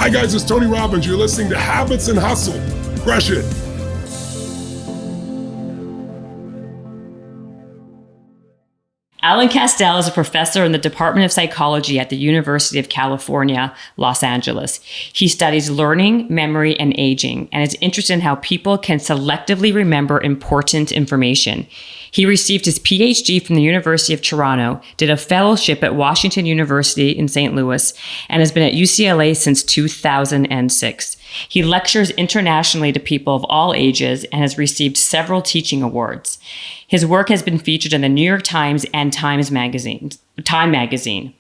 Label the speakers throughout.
Speaker 1: Hi guys, it's Tony Robbins. You're listening to Habits and Hustle. Crush it.
Speaker 2: Alan Castel is a professor in the Department of Psychology at the University of California, Los Angeles. He studies learning, memory, and aging, and is interested in how people can selectively remember important information. He received his PhD from the University of Toronto, did a fellowship at Washington University in St. Louis, and has been at UCLA since 2006. He lectures internationally to people of all ages and has received several teaching awards. His work has been featured in the New York Times and Time magazine.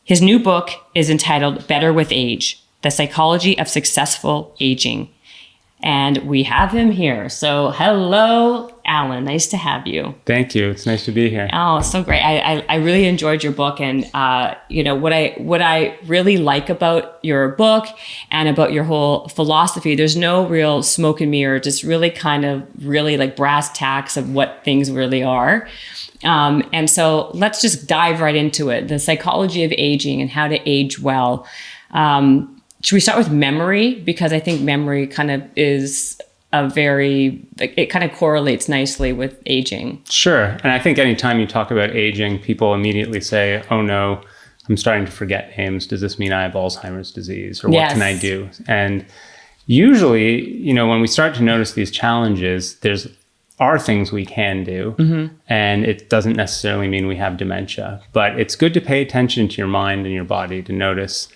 Speaker 2: His new book is entitled Better with Age: The Psychology of Successful Aging. And we have him here. So hello, Alan. Nice to have you.
Speaker 3: Thank you. It's nice to be here.
Speaker 2: Oh, so great. I really enjoyed your book. And, what I really like about your book and about your whole philosophy, there's no real smoke and mirror, just really like brass tacks of what things really are. And so let's just dive right into it. The psychology of aging and how to age well. Should we start with memory? Because I think memory kind of is it kind of correlates nicely with aging.
Speaker 3: Sure. And I think anytime you talk about aging, people immediately say, oh no, I'm starting to forget names. Does this mean I have Alzheimer's disease? Or what can I do? And usually, when we start to notice these challenges, there's are things we can do. Mm-hmm. And it doesn't necessarily mean we have dementia. But it's good to pay attention to your mind and your body to notice,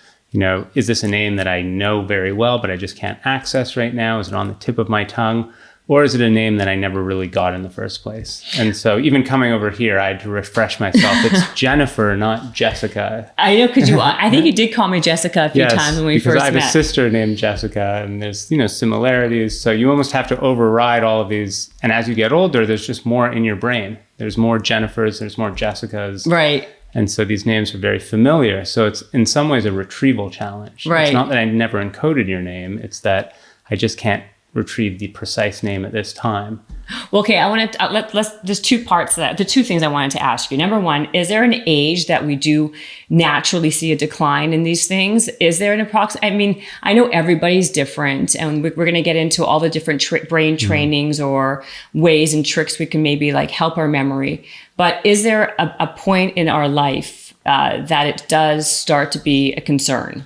Speaker 3: is this a name that I know very well, but I just can't access right now? Is it on the tip of my tongue? Or is it a name that I never really got in the first place? And so even coming over here, I had to refresh myself. It's Jennifer, not Jessica.
Speaker 2: I know, because I think you did call me Jessica a few times when we first met.
Speaker 3: Because I have a sister named Jessica, and there's, similarities. So you almost have to override all of these. And as you get older, there's just more in your brain. There's more Jennifers, there's more Jessicas.
Speaker 2: Right.
Speaker 3: And so these names are very familiar. So it's in some waways a retrieval challenge.
Speaker 2: Right.
Speaker 3: It's not that I never encoded your name. It's that I just can't retrieve the precise name at this time.
Speaker 2: Well, okay, I want to, there's two parts to that. The two things I wanted to ask you. Number one, is there an age that we do naturally see a decline in these things? Is there an approximate? I mean, I know everybody's different, and we're going to get into all the different brain trainings or ways and tricks we can maybe help our memory. But is there a point in our life that it does start to be a concern?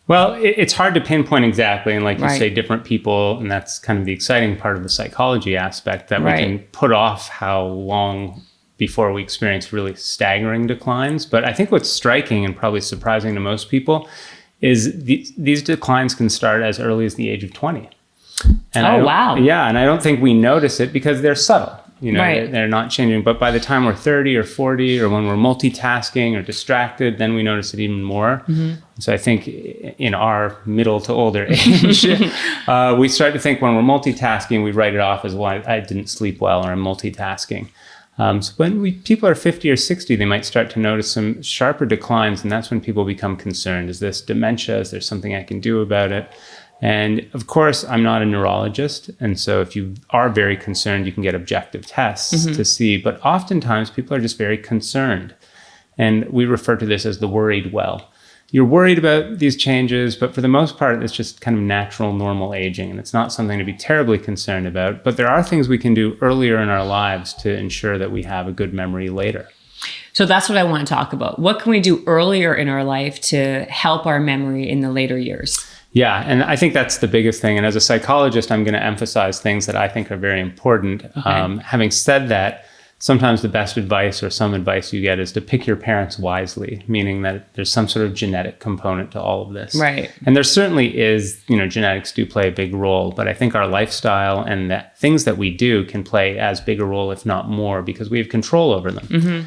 Speaker 3: Well, it's hard to pinpoint exactly. And like you
Speaker 2: Right.
Speaker 3: say, different people, and that's kind of the exciting part of the psychology aspect, that
Speaker 2: Right.
Speaker 3: we can put off how long before we experience really staggering declines. But I think what's striking and probably surprising to most people is these declines can start as early as the age of 20. And
Speaker 2: wow.
Speaker 3: Yeah, and I don't think we notice it because they're subtle.
Speaker 2: Right.
Speaker 3: They're not changing. But by the time we're 30 or 40, or when we're multitasking or distracted, then we notice it even more. Mm-hmm. So I think in our middle to older age, we start to think when we're multitasking, we write it off as, well, I didn't sleep well, or I'm multitasking. So when people are 50 or 60, they might start to notice some sharper declines. And that's when people become concerned. Is this dementia? Is there something I can do about it? And of course, I'm not a neurologist. And so if you are very concerned, you can get objective tests to see. But oftentimes, people are just very concerned. And we refer to this as the worried well. You're worried about these changes, but for the most part, it's just kind of natural, normal aging. And it's not something to be terribly concerned about. But there are things we can do earlier in our lives to ensure that we have a good memory later.
Speaker 2: So that's what I want to talk about. What can we do earlier in our life to help our memory in the later years?
Speaker 3: Yeah, and I think that's the biggest thing. And as a psychologist, I'm going to emphasize things that I think are very important. Okay. Having said that, sometimes the best advice or some advice you get is to pick your parents wisely, meaning that there's some sort of genetic component to all of this.
Speaker 2: Right.
Speaker 3: And there certainly is, genetics do play a big role, but I think our lifestyle and the things that we do can play as big a role, if not more, because we have control over them. Mm-hmm.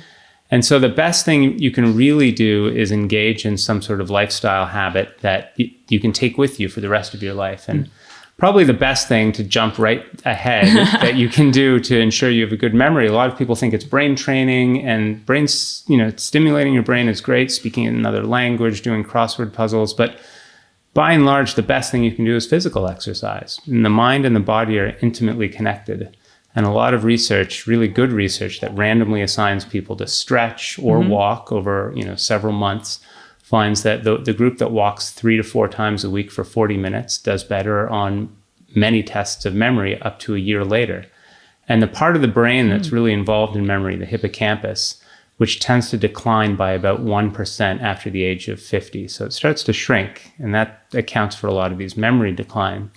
Speaker 3: And so the best thing you can really do is engage in some sort of lifestyle habit that you can take with you for the rest of your life. And probably the best thing, to jump right ahead, that you can do to ensure you have a good memory. A lot of people think it's brain training, and stimulating your brain is great, speaking in another language, doing crossword puzzles. But by and large, the best thing you can do is physical exercise. And the mind and the body are intimately connected. And a lot of research, really good research, that randomly assigns people to stretch or walk over, several months, finds that the group that walks 3 to 4 times a week for 40 minutes does better on many tests of memory up to a year later. And the part of the brain that's really involved in memory, the hippocampus, which tends to decline by about 1% after the age of 50. So it starts to shrink, and that accounts for a lot of these memory decline.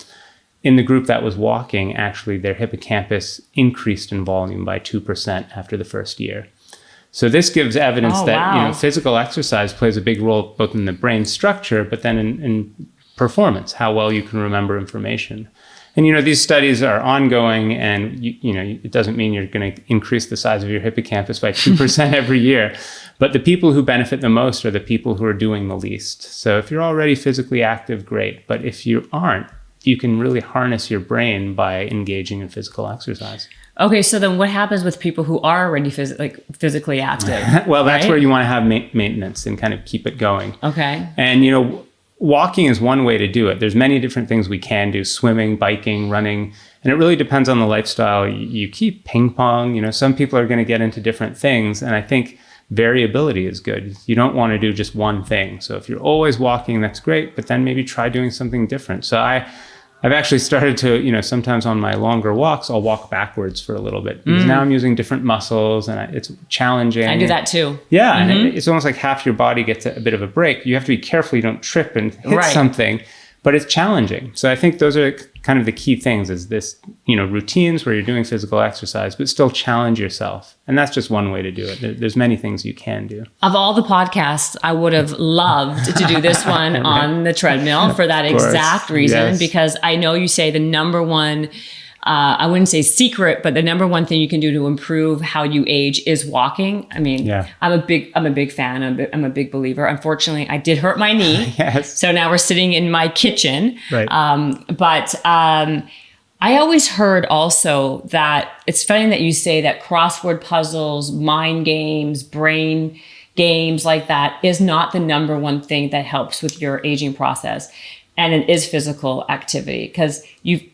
Speaker 3: In the group that was walking, actually, their hippocampus increased in volume by 2% after the first year. So this gives evidence that physical exercise plays a big role both in the brain structure, but then in performance, how well you can remember information. And, these studies are ongoing, and, it doesn't mean you're going to increase the size of your hippocampus by 2% every year. But the people who benefit the most are the people who are doing the least. So if you're already physically active, great. But if you aren't, you can really harness your brain by engaging in physical exercise.
Speaker 2: Okay, so then what happens with people who are already physically active?
Speaker 3: Well, that's where you want to have maintenance and kind of keep it going.
Speaker 2: Okay.
Speaker 3: And, walking is one way to do it. There's many different things we can do: swimming, biking, running. And it really depends on the lifestyle you keep. Ping pong, some people are going to get into different things. And I think variability is good. You don't want to do just one thing. So if you're always walking, that's great, but then maybe try doing something different. So I've actually started to, sometimes on my longer walks, I'll walk backwards for a little bit, because now I'm using different muscles, and it's challenging.
Speaker 2: I do that too.
Speaker 3: Yeah. And it's almost like half your body gets a bit of a break. You have to be careful you don't trip and hit something, but it's challenging. So I think those are kind of the key things, is this, routines where you're doing physical exercise, but still challenge yourself. And that's just one way to do it. There's many things you can do.
Speaker 2: Of all the podcasts, I would have loved to do this one on the treadmill for that exact reason, because I know you say the number one, I wouldn't say secret, but the number one thing you can do to improve how you age is walking. I mean, I'm a big fan. I'm a big believer. Unfortunately, I did hurt my knee.
Speaker 3: Yes.
Speaker 2: So now we're sitting in my kitchen.
Speaker 3: Right.
Speaker 2: But I always heard also that it's funny that you say that crossword puzzles, mind games, brain games like that is not the number one thing that helps with your aging process. And it is physical activity, because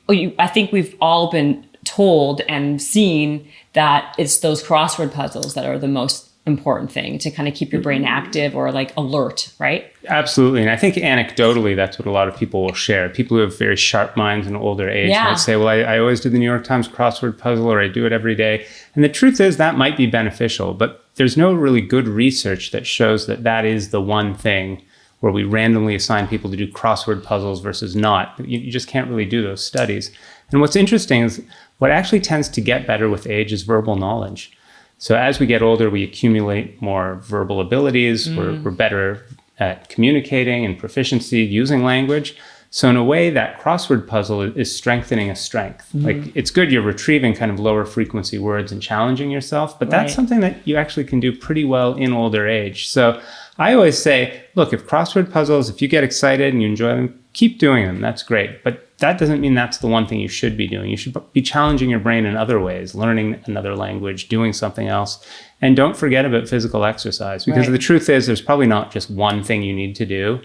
Speaker 2: I think we've all been told and seen that it's those crossword puzzles that are the most important thing to kind of keep your brain active or like alert, right?
Speaker 3: Absolutely. And I think anecdotally, that's what a lot of people will share. People who have very sharp minds in older age might say, well, I always do the New York Times crossword puzzle, or I do it every day. And the truth is that might be beneficial, but there's no really good research that shows that that is the one thing where we randomly assign people to do crossword puzzles versus not. You just can't really do those studies. And what's interesting is what actually tends to get better with age is verbal knowledge. So as we get older, we accumulate more verbal abilities. We're better at communicating and proficiency using language. So in a way, that crossword puzzle is strengthening a strength. Like, it's good you're retrieving kind of lower frequency words and challenging yourself, but that's something that you actually can do pretty well in older age. So I always say, look, if crossword puzzles, if you get excited and you enjoy them, keep doing them. That's great. But that doesn't mean that's the one thing you should be doing. You should be challenging your brain in other ways, learning another language, doing something else. And don't forget about physical exercise, because the truth is there's probably not just one thing you need to do.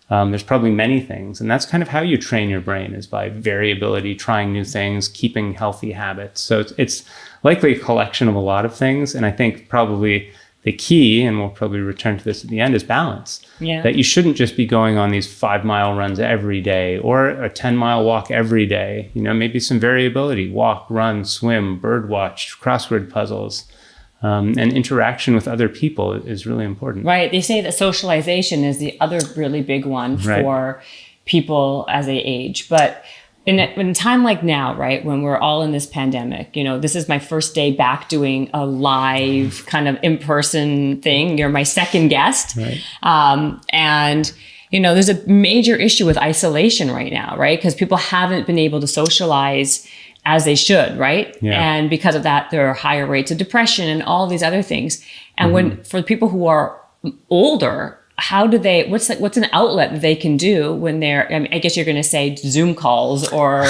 Speaker 3: There's probably many things. And that's kind of how you train your brain, is by variability, trying new things, keeping healthy habits. So it's likely a collection of a lot of things. And I think probably the key, and we'll probably return to this at the end, is balance. That you shouldn't just be going on these 5-mile runs every day or a 10-mile walk every day. Maybe some variability: walk, run, swim, bird watch, crossword puzzles. And interaction with other people is really important. Right.
Speaker 2: They say that socialization is the other really big one for people as they age. But in a time like now, right, when we're all in this pandemic, this is my first day back doing a live kind of in-person thing. You're my second guest.
Speaker 3: Right.
Speaker 2: And there's a major issue with isolation right now, right? Because people haven't been able to socialize as they should, right? And because of that, there are higher rates of depression and all these other things. And for people who are older, how do they, what's an outlet that they can do when they're, I guess you're going to say Zoom calls or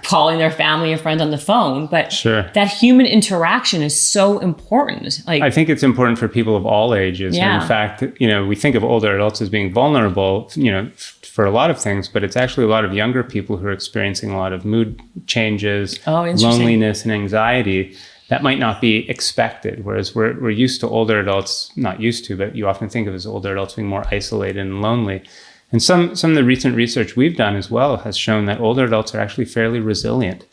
Speaker 2: calling their family and friends on the phone, but that human interaction is so important.
Speaker 3: I think it's important for people of all ages. And in fact, we think of older adults as being vulnerable, for a lot of things, but it's actually a lot of younger people who are experiencing a lot of mood changes, loneliness, and anxiety. that might not be expected. Whereas we're used to older adults, not used to, but you often think of as older adults being more isolated and lonely. And some of the recent research we've done as well has shown that older adults are actually fairly resilient.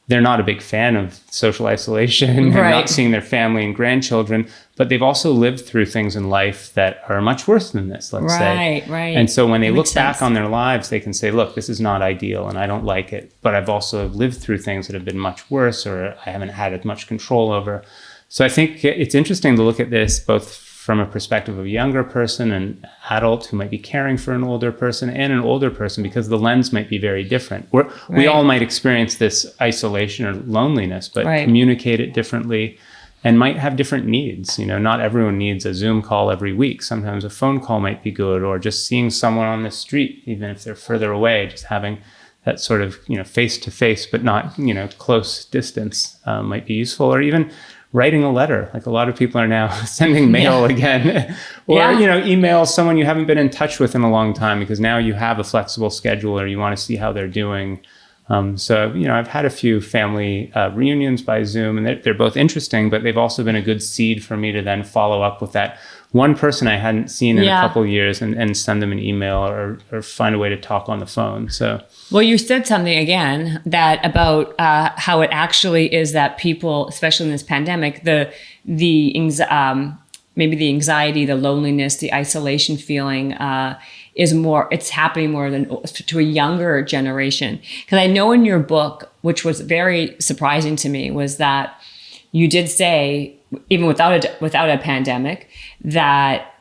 Speaker 3: They're not a big fan of social isolation and not seeing their family and grandchildren, but they've also lived through things in life that are much worse than this, let's say.
Speaker 2: Right.
Speaker 3: And so when they look back on their lives, they can say, look, this is not ideal and I don't like it, but I've also lived through things that have been much worse or I haven't had as much control over. So I think it's interesting to look at this both from a perspective of a younger person, an adult who might be caring for an older person, and an older person, because the lens might be very different. We all might experience this isolation or loneliness, but communicate it differently and might have different needs. You know, not everyone needs a Zoom call every week. Sometimes a phone call might be good, or just seeing someone on the street, even if they're further away, just having that sort of, face to face, but not, close distance might be useful, or even writing a letter. Like a lot of people are now sending mail again, or, email someone you haven't been in touch with in a long time, because now you have a flexible schedule or you want to see how they're doing. So, I've had a few family reunions by Zoom, and they're both interesting, but they've also been a good seed for me to then follow up with that one person I hadn't seen in a couple of years and send them an email or find a way to talk on the phone. So,
Speaker 2: well, you said something again that about how it actually is that people, especially in this pandemic, maybe the anxiety, the loneliness, the isolation feeling it's happening more than to a younger generation. Because I know in your book, which was very surprising to me, was that you did say, even without a pandemic, that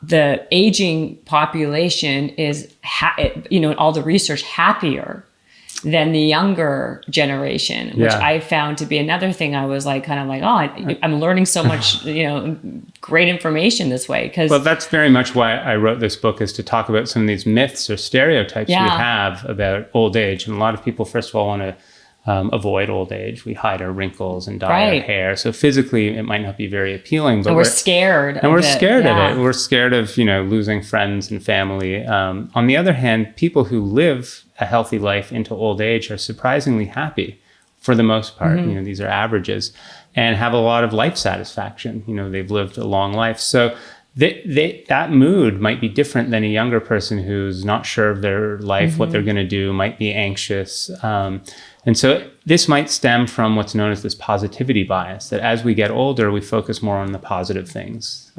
Speaker 2: the aging population is, all the research, happier than the younger generation, which I found to be another thing. I was like, I'm learning so much, great information this way. Well,
Speaker 3: that's very much why I wrote this book, is to talk about some of these myths or stereotypes we have about old age. And a lot of people, first of all, want to avoid old age. We hide our wrinkles and dye our hair. So physically, it might not be very appealing, but we're scared. And we're scared of it. We're scared of, losing friends and family. On the other hand, people who live a healthy life into old age are surprisingly happy for the most part. These are averages, and have a lot of life satisfaction. They've lived a long life. So that mood might be different than a younger person who's not sure of their life, what they're going to do, might be anxious. And so this might stem from what's known as this positivity bias, that as we get older, we focus more on the positive things,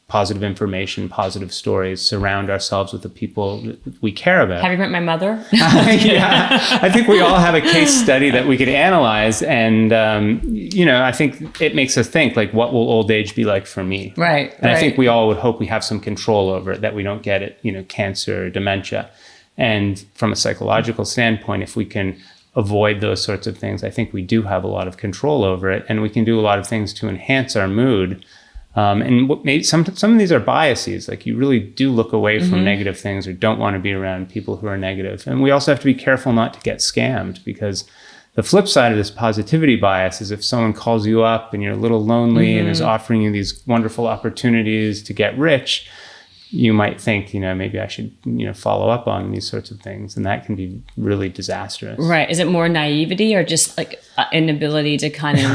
Speaker 3: positive information, positive stories, surround ourselves with the people that we care about.
Speaker 2: Have you met my mother?
Speaker 3: I think we all have a case study that we could analyze. And, I think it makes us think, like, what will old age be like for me?
Speaker 2: Right.
Speaker 3: And I think we all would hope we have some control over it, that we don't get it, cancer or dementia. And from a psychological standpoint, if we can avoid those sorts of things, I think we do have a lot of control over it, and we can do a lot of things to enhance our mood. And maybe some of these are biases, like you really do look away from negative things or don't want to be around people who are negative. And we also have to be careful not to get scammed, because the flip side of this positivity bias is if someone calls you up and you're a little lonely and is offering you these wonderful opportunities to get rich, you might think, maybe I should, follow up on these sorts of things. And that can be really disastrous. Right.
Speaker 2: Is it more naivety or just like inability to kind of,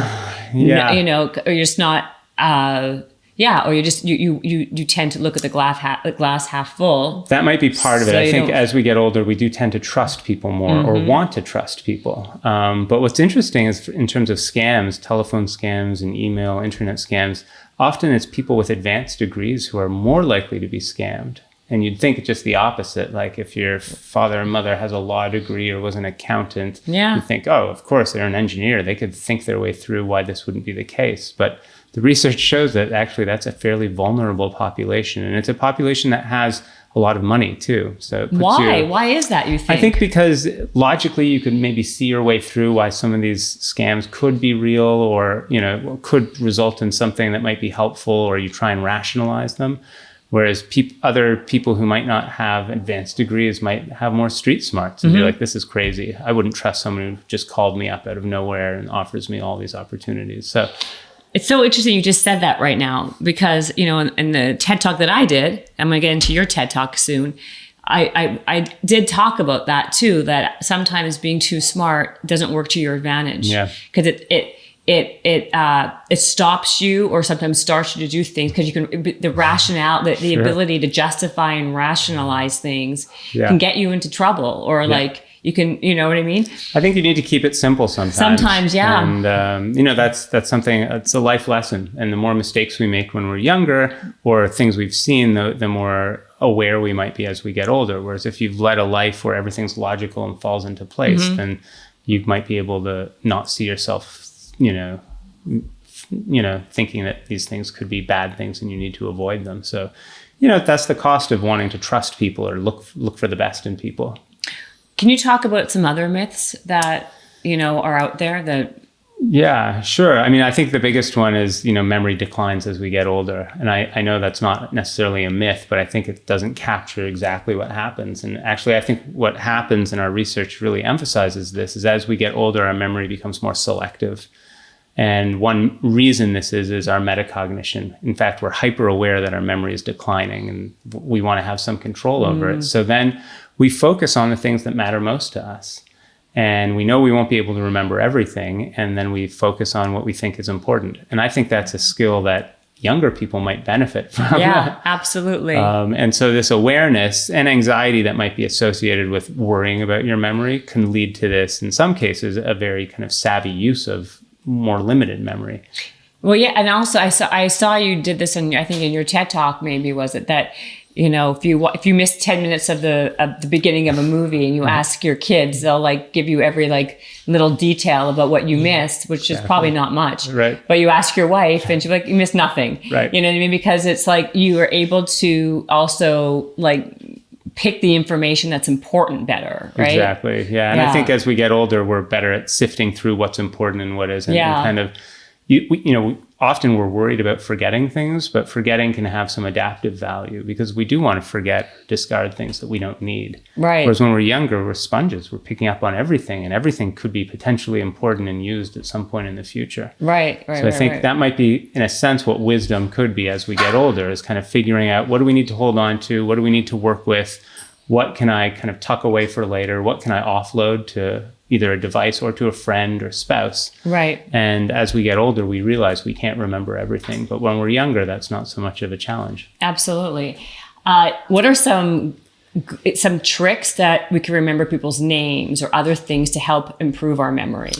Speaker 2: or you're just not, or you just, you tend to look at the glass half full.
Speaker 3: That might be part of it. I think as we get older, we do tend to trust people more or want to trust people. But what's interesting is, in terms of scams, telephone scams and email, internet scams, often it's people with advanced degrees who are more likely to be scammed. And you'd think it's just the opposite. Like if your father or mother has a law degree or was an accountant, you think, oh, of course, they're an engineer. They could think their way through why this wouldn't be the case. But the research shows that actually that's a fairly vulnerable population. And it's a population that has a lot of money too. So
Speaker 2: why is that, you think?
Speaker 3: I think because logically you could maybe see your way through why some of these scams could be real, or, could result in something that might be helpful, or you try and rationalize them. Whereas other people who might not have advanced degrees might have more street smarts and be like, this is crazy. I wouldn't trust someone who just called me up out of nowhere and offers me all these opportunities. So
Speaker 2: it's so interesting you just said that right now, because, in the TED Talk that I did, I'm going to get into your TED Talk soon, I did talk about that too, that sometimes being too smart doesn't work to your advantage.
Speaker 3: Yeah.
Speaker 2: Because it stops you or sometimes starts you to do things because you can, the rationale, the
Speaker 3: Sure.
Speaker 2: ability to justify and rationalize things can get you into trouble, or like you can, you know what I mean?
Speaker 3: I think you need to keep it simple sometimes.
Speaker 2: Sometimes, yeah.
Speaker 3: And, that's something, it's a life lesson. And the more mistakes we make when we're younger or things we've seen, the more aware we might be as we get older. Whereas if you've led a life where everything's logical and falls into place, then you might be able to not see yourself, thinking that these things could be bad things and you need to avoid them. So, that's the cost of wanting to trust people or look for the best in people.
Speaker 2: Can you talk about some other myths that, are out there
Speaker 3: Yeah, sure. I mean, I think the biggest one is, memory declines as we get older. And I know that's not necessarily a myth, but I think it doesn't capture exactly what happens. And actually, I think what happens in our research really emphasizes this is as we get older, our memory becomes more selective. And one reason this is our metacognition. In fact, we're hyper aware that our memory is declining and we want to have some control over it. So then we focus on the things that matter most to us. And we know we won't be able to remember everything. And then we focus on what we think is important. And I think that's a skill that younger people might benefit from.
Speaker 2: Yeah, absolutely.
Speaker 3: And so this awareness and anxiety that might be associated with worrying about your memory can lead to this, in some cases, a very kind of savvy use of more limited memory.
Speaker 2: Well, yeah. And also I saw you did this I think in your TED talk, maybe was it that, if you miss 10 minutes of the beginning of a movie and you ask your kids, they'll like give you every like little detail about what you missed, which is probably not much.
Speaker 3: Right.
Speaker 2: But you ask your wife and she's like, you missed nothing.
Speaker 3: Right.
Speaker 2: You know what I mean? Because it's like you are able to also like pick the information that's important better, right?
Speaker 3: Exactly. Yeah. And I think as we get older, we're better at sifting through what's important and what isn't.
Speaker 2: Yeah.
Speaker 3: And kind of, often we're worried about forgetting things, but forgetting can have some adaptive value because we do want to forget, discard things that we don't need.
Speaker 2: Right.
Speaker 3: Whereas when we're younger, we're sponges. We're picking up on everything, and everything could be potentially important and used at some point in the future.
Speaker 2: Right.
Speaker 3: So I think that might be, in a sense, what wisdom could be as we get older, is kind of figuring out what do we need to hold on to, what do we need to work with, what can I kind of tuck away for later, what can I offload to either a device or to a friend or spouse.
Speaker 2: Right.
Speaker 3: And as we get older, we realize we can't remember everything. But when we're younger, that's not so much of a challenge.
Speaker 2: Absolutely. What are some tricks that we can remember people's names or other things to help improve our memory?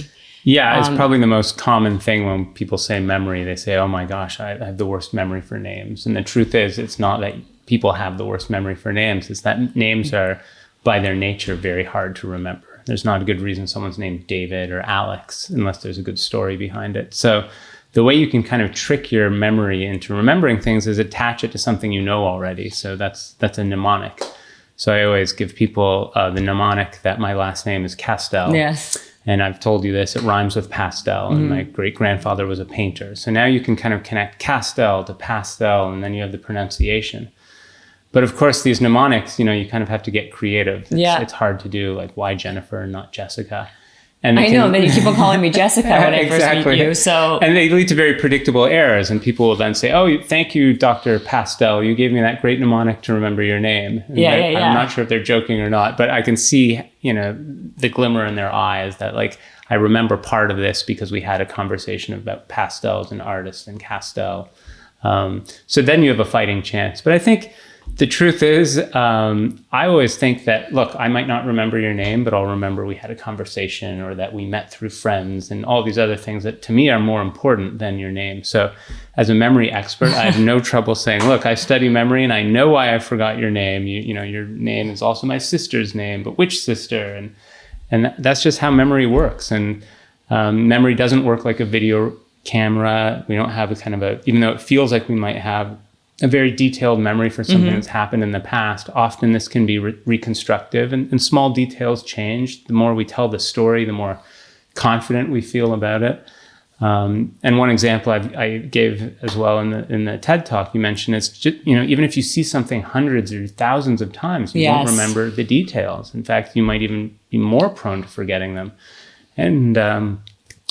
Speaker 3: Yeah, it's probably the most common thing when people say memory. They say, oh my gosh, I have the worst memory for names. And the truth is, it's not that people have the worst memory for names. It's that names are, by their nature, very hard to remember. There's not a good reason someone's named David or Alex unless there's a good story behind it. So the way you can kind of trick your memory into remembering things is attach it to something you know already. So that's a mnemonic. So I always give people the mnemonic that my last name is Castel.
Speaker 2: Yes.
Speaker 3: And I've told you this, it rhymes with pastel. And my great-grandfather was a painter. So now you can kind of connect Castel to pastel, and then you have the pronunciation. But of course, these mnemonics, you kind of have to get creative. It's hard to do, like, why Jennifer and not Jessica? And
Speaker 2: I know, then you keep on calling me Jessica when I first meet you. So.
Speaker 3: And they lead to very predictable errors. And people will then say, oh, thank you, Dr. Pastel. You gave me that great mnemonic to remember your name. And I'm not sure if they're joking or not, but I can see, the glimmer in their eyes that, like, I remember part of this because we had a conversation about pastels and artists and Castel. So then you have a fighting chance. But I think the truth is, I always think that, look, I might not remember your name, but I'll remember we had a conversation or that we met through friends and all these other things that to me are more important than your name. So as a memory expert, I have no trouble saying, look, I study memory and I know why I forgot your name. Your name is also my sister's name, but which sister? And that's just how memory works. And memory doesn't work like a video camera. We don't have a kind of even though it feels like we might have a very detailed memory for something that's happened in the past. Often this can be reconstructive and small details change. The more we tell the story, the more confident we feel about it. And one example I gave as well in the TED talk you mentioned is just, even if you see something hundreds or thousands of times, you won't remember the details. In fact, you might even be more prone to forgetting them. And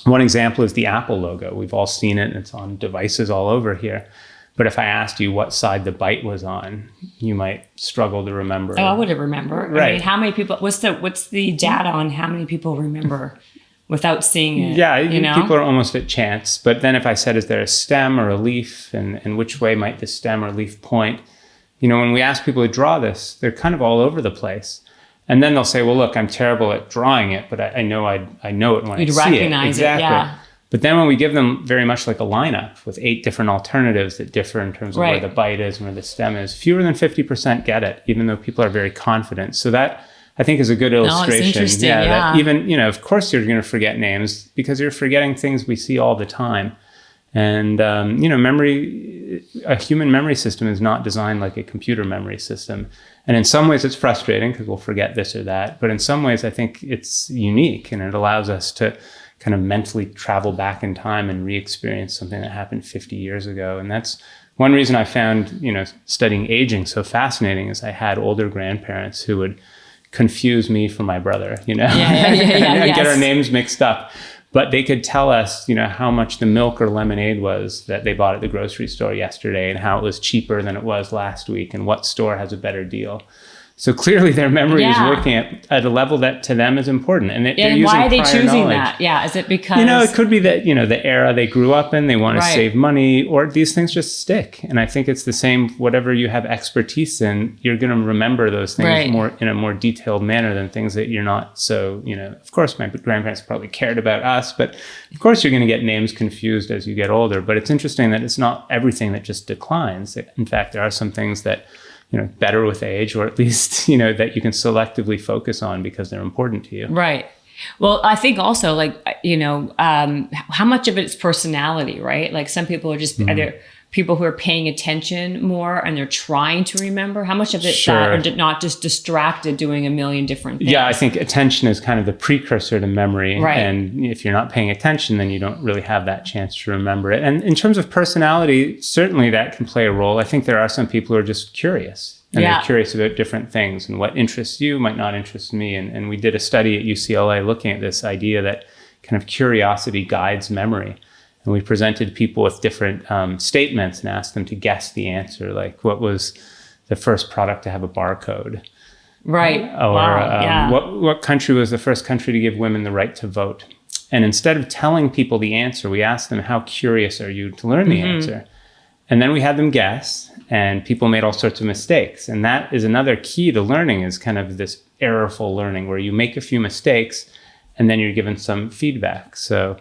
Speaker 3: one example is the Apple logo. We've all seen it and it's on devices all over here. But if I asked you what side the bite was on, you might struggle to remember.
Speaker 2: Oh, I would have remembered.
Speaker 3: Right.
Speaker 2: I mean, how many people, what's the data on how many people remember without seeing it.
Speaker 3: Yeah,
Speaker 2: you know?
Speaker 3: people are almost at chance. But then if I said, is there a stem or a leaf, and which way might the stem or leaf point? You know, when we ask people to draw this, they're kind of all over the place. And then they'll say, well, look, I'm terrible at drawing it, but I know it when I see it.
Speaker 2: You'd recognize it, yeah.
Speaker 3: But then when we give them very much like a lineup with 8 different alternatives that differ in terms of where the bite is and where the stem is, fewer than 50% get it, even though people are very confident. So that, I think, is a good illustration.
Speaker 2: No, it's interesting, yeah.
Speaker 3: That even, you know, of course you're going to forget names because you're forgetting things we see all the time. And, you know, a human memory system is not designed like a computer memory system. And in some ways it's frustrating because we'll forget this or that. But in some ways I think it's unique, and it allows us to kind of mentally travel back in time and re-experience something that happened 50 years ago. And that's one reason I found, you know, studying aging so fascinating, is I had older grandparents who would confuse me for my brother, you know, and get our names mixed up. But they could tell us, you know, how much the milk or lemonade was that they bought at the grocery store yesterday, and how it was cheaper than it was last week, and what store has a better deal. So clearly their memory is working at a level that to them is important. And they're using
Speaker 2: why are they choosing
Speaker 3: knowledge.
Speaker 2: that? Yeah, is it because...
Speaker 3: You know, it could be that, you know, the era they grew up in, they want to save money, or these things just stick. And I think it's the same, whatever you have expertise in, you're going to remember those things more in a more detailed manner than things that you're not so, you know, of course my grandparents probably cared about us, but of course you're going to get names confused as you get older. But it's interesting that it's not everything that just declines. In fact, there are some things that, you know, better with age, or at least, you know, that you can selectively focus on because they're important to you.
Speaker 2: Right. Well, I think also, like, you know, how much of it's personality, right? Like some people are just either people who are paying attention more and they're trying to remember. How much of it's that, or not just distracted doing a million different things? Yeah,
Speaker 3: I think attention is kind of the precursor to memory. Right. And if you're not paying attention, then you don't really have that chance to remember it. And in terms of personality, certainly that can play a role. I think there are some people who are just curious. And they're curious about different things, and what interests you might not interest me. And we did a study at UCLA looking at this idea that kind of curiosity guides memory. And we presented people with different statements and asked them to guess the answer, like what was the first product to have a barcode?
Speaker 2: Right.
Speaker 3: Or what country was the first country to give women the right to vote? And instead of telling people the answer, we asked them, how curious are you to learn the answer? And then we had them guess, and people made all sorts of mistakes. And that is another key to learning, is kind of this errorful learning where you make a few mistakes and then you're given some feedback. So,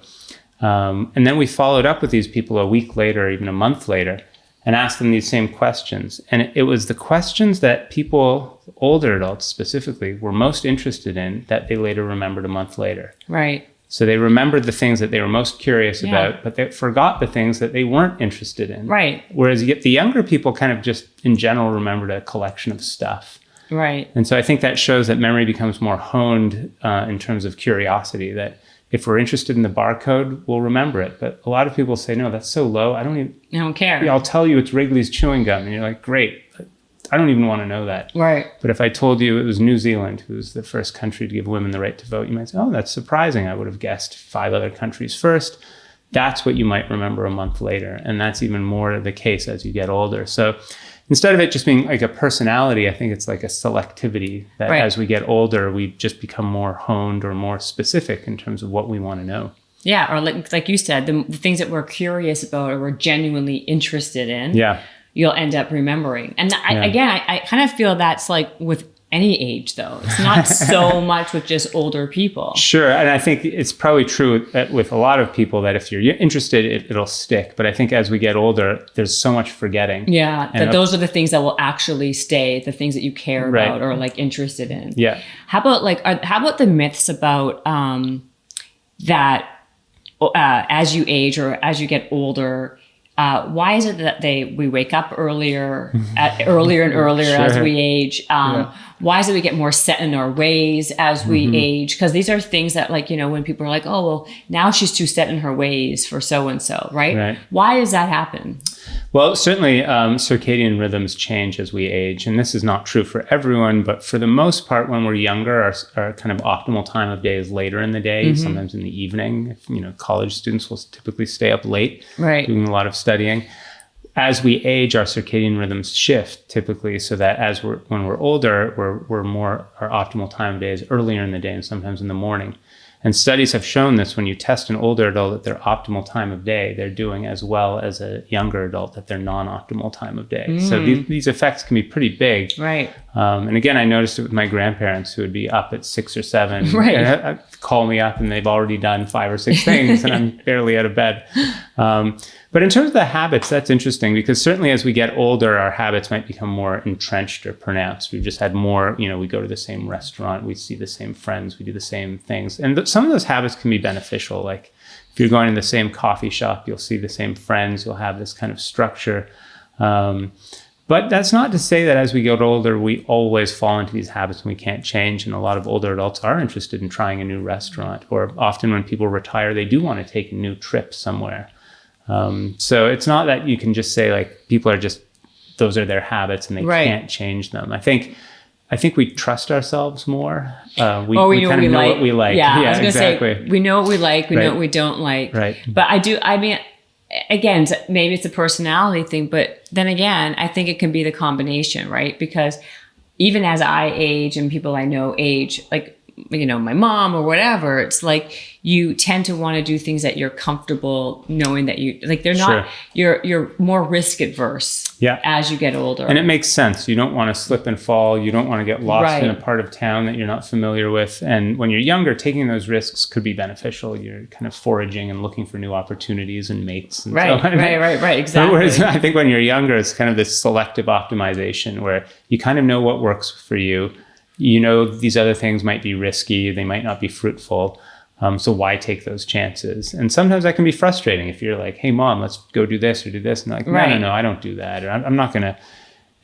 Speaker 3: and then we followed up with these people a week later, or even a month later, and asked them these same questions. And it was the questions that people, older adults specifically, were most interested in that they later remembered a month later.
Speaker 2: Right.
Speaker 3: So they remembered the things that they were most curious about, but they forgot the things that they weren't interested in.
Speaker 2: Right.
Speaker 3: Whereas the younger people kind of just, in general, remembered a collection of stuff.
Speaker 2: Right.
Speaker 3: And so I think that shows that memory becomes more honed in terms of curiosity, that if we're interested in the barcode, we'll remember it. But a lot of people say, no, that's so low. I don't care. Yeah, I'll tell you it's Wrigley's chewing gum. And you're like, great. I don't even want to know that.
Speaker 2: Right.
Speaker 3: But if I told you it was New Zealand who was the first country to give women the right to vote, you might say, oh, that's surprising. I would have guessed 5 other countries first. That's what you might remember a month later. And that's even more the case as you get older. So instead of it just being like a personality, I think it's like a selectivity that as we get older, we just become more honed or more specific in terms of what we want to know.
Speaker 2: Yeah. Or like you said, the things that we're curious about or we're genuinely interested in. Yeah. You'll end up remembering. And I kind of feel that's like with any age, though. It's not so much with just older people.
Speaker 3: Sure. And I think it's probably true with a lot of people that if you're interested, it'll stick. But I think as we get older, there's so much forgetting.
Speaker 2: Yeah. That those are the things that will actually stay, the things that you care about or like interested in. Yeah. How about the myths about that as you age or as you get older, why is it that we wake up earlier and earlier as we age? Why is it we get more set in our ways as we age? Because these are things that, like, you know, when people are like, oh, well, now she's too set in her ways for so-and-so, right? Why does that happen?
Speaker 3: Well, certainly circadian rhythms change as we age. And this is not true for everyone, but for the most part, when we're younger, our kind of optimal time of day is later in the day, sometimes in the evening. You know, college students will typically stay up late doing a lot of studying. As we age, our circadian rhythms shift typically, so that when we're older, we're more, our optimal time of day is earlier in the day and sometimes in the morning. And studies have shown this: when you test an older adult at their optimal time of day, they're doing as well as a younger adult at their non-optimal time of day. So these effects can be pretty big.
Speaker 2: Right.
Speaker 3: And again, I noticed it with my grandparents, who would be up at 6 or 7,
Speaker 2: Right.
Speaker 3: and call me up, and they've already done 5 or 6 things, and I'm barely out of bed. But in terms of the habits, that's interesting, because certainly as we get older, our habits might become more entrenched or pronounced. We've just had more, we go to the same restaurant, we see the same friends, we do the same things. And some of those habits can be beneficial. Like if you're going to the same coffee shop, you'll see the same friends, you'll have this kind of structure. But that's not to say that as we get older, we always fall into these habits and we can't change. And a lot of older adults are interested in trying a new restaurant, or often when people retire, they do want to take a new trip somewhere. So it's not that you can just say like people are just, those are their habits and they can't change them. I think we trust ourselves more. We kind of know what we like.
Speaker 2: Yeah, I was going to say, we know what we like, we know what we don't like.
Speaker 3: Right.
Speaker 2: But again, maybe it's a personality thing, but then again, I think it can be the combination, right? Because even as I age and people I know age, like, my mom or whatever, it's like you tend to want to do things that you're comfortable knowing that you like. They're not. You're more risk adverse. As you get older,
Speaker 3: and it makes sense. You don't want to slip and fall. You don't want to get lost in a part of town that you're not familiar with. And when you're younger, taking those risks could be beneficial. You're kind of foraging and looking for new opportunities and mates. And
Speaker 2: right. Exactly.
Speaker 3: Whereas I think when you're younger, it's kind of this selective optimization where you kind of know what works for you. These other things might be risky. They might not be fruitful. So why take those chances? And sometimes that can be frustrating if you're like, hey, Mom, let's go do this or do this. And they're like, no, I don't do that. Or I'm not going to.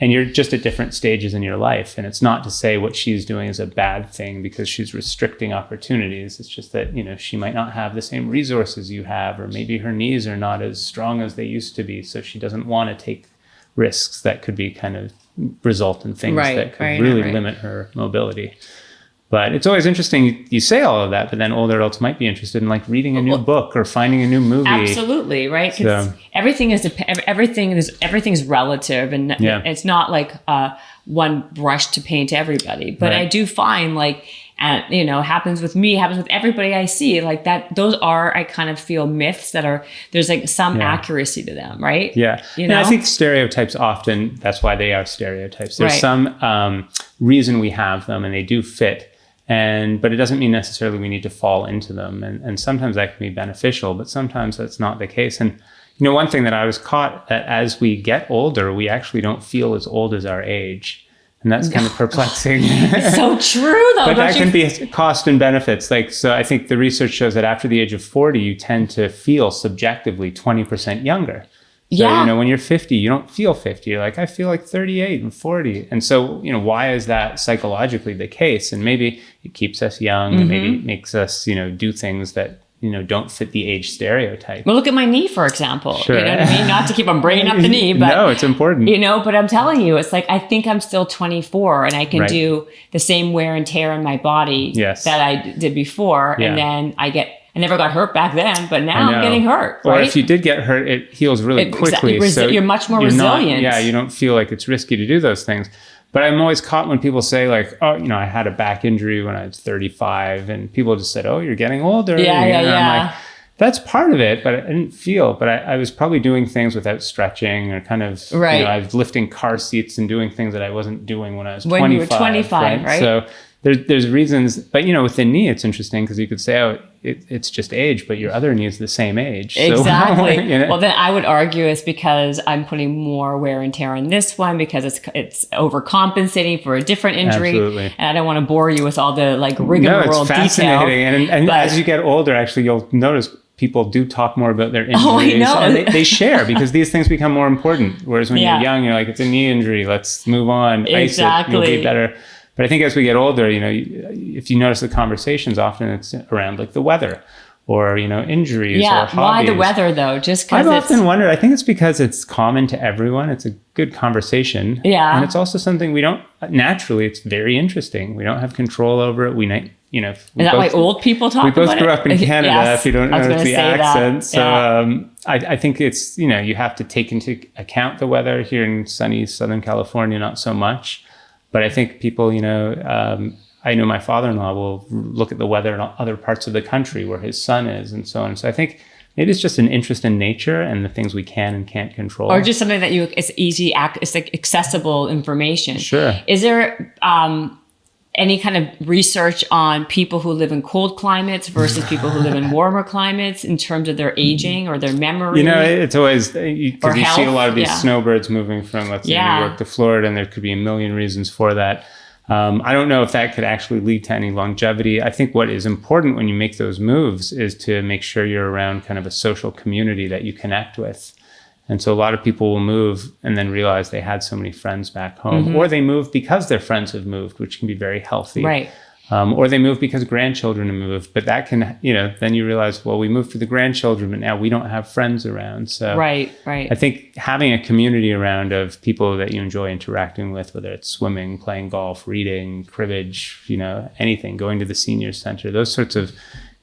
Speaker 3: And you're just at different stages in your life. And it's not to say what she's doing is a bad thing because she's restricting opportunities. It's just that, she might not have the same resources you have, or maybe her knees are not as strong as they used to be. So she doesn't want to take risks that could be kind of result in things that could really limit her mobility. But it's always interesting. You say all of that, but then older adults might be interested in like reading a new book or finding a new movie.
Speaker 2: Absolutely, right? Because everything is relative, and it's not like one brush to paint everybody. But I do find like, and happens with me, happens with everybody I see, like that. Those are, I kind of feel, myths that are, there's like some accuracy to them, right?
Speaker 3: Yeah. And I think stereotypes often, that's why they are stereotypes. There's some reason we have them, and they do fit. But it doesn't mean necessarily we need to fall into them. And sometimes that can be beneficial, but sometimes that's not the case. And one thing that I was caught, that as we get older, we actually don't feel as old as our age. And that's kind of perplexing.
Speaker 2: It's so true, though.
Speaker 3: But that can be cost and benefits. So I think the research shows that after the age of 40, you tend to feel subjectively 20% younger. So, when you're 50, you don't feel 50. You're like, I feel like 38 and 40. And so, why is that psychologically the case? And maybe it keeps us young, and maybe it makes us, do things that, don't fit the age stereotype.
Speaker 2: Well, look at my knee, for example.
Speaker 3: Sure.
Speaker 2: You know what I mean? Not to keep on bringing up the knee, but
Speaker 3: no, it's important.
Speaker 2: But I'm telling you, it's like, I think I'm still 24 and I can do the same wear and tear in my body that I did before. And then I never got hurt back then, but now I'm getting hurt. Right?
Speaker 3: Or if you did get hurt, it heals really quickly.
Speaker 2: So you're much more resilient.
Speaker 3: You don't feel like it's risky to do those things. But I'm always caught when people say like, oh, I had a back injury when I was 35, and people just said, oh, you're getting older. I'm like, that's part of it, but I didn't feel. But I was probably doing things without stretching, or kind of, I was lifting car seats and doing things that I wasn't doing when I was 25.
Speaker 2: When you were 25, right?
Speaker 3: So there's reasons, but with the knee, it's interesting because you could say, oh, it's just age, but your other knee is the same age.
Speaker 2: Exactly.
Speaker 3: So,
Speaker 2: Well, then I would argue it's because I'm putting more wear and tear on this one because it's overcompensating for a different injury.
Speaker 3: Absolutely.
Speaker 2: And I don't want to bore you with all the like rigmarole
Speaker 3: it's fascinating.
Speaker 2: detail.
Speaker 3: And as you get older, actually, you'll notice people do talk more about their injuries.
Speaker 2: Oh, I know.
Speaker 3: And they share because these things become more important. Whereas when you're young, you're like, it's a knee injury. Let's move on. Ice it. You'll be better. But I think as we get older, if you notice the conversations, often it's around like the weather or, injuries or hobbies.
Speaker 2: Why the weather though? Just because
Speaker 3: I've often wondered, I think it's because it's common to everyone. It's a good conversation.
Speaker 2: Yeah.
Speaker 3: And it's also something naturally, it's very interesting. We don't have control over it. Is that why
Speaker 2: old people talk about it?
Speaker 3: We both grew up in Canada,
Speaker 2: Yes,
Speaker 3: if you don't know the accent. So
Speaker 2: Yeah.
Speaker 3: I think it's, you have to take into account the weather here in sunny Southern California, not so much. But I think people, I know my father-in-law will look at the weather in other parts of the country where his son is and so on. So I think maybe it's just an interest in nature and the things we can and can't control.
Speaker 2: Or just something that it's easy, it's like accessible information.
Speaker 3: Sure.
Speaker 2: Is there any kind of research on people who live in cold climates versus people who live in warmer climates in terms of their aging or their memory?
Speaker 3: It's always, because you see a lot of these snowbirds moving from, let's say, New York to Florida, and there could be a million reasons for that. I don't know if that could actually lead to any longevity. I think what is important when you make those moves is to make sure you're around kind of a social community that you connect with. And so a lot of people will move and then realize they had so many friends back home, or they move because their friends have moved, which can be very healthy.
Speaker 2: Right.
Speaker 3: Or they move because grandchildren have moved, but that can, then you realize, well, we moved for the grandchildren, but now we don't have friends around. So
Speaker 2: right.
Speaker 3: I think having a community around of people that you enjoy interacting with, whether it's swimming, playing golf, reading, cribbage, anything, going to the senior center, those sorts of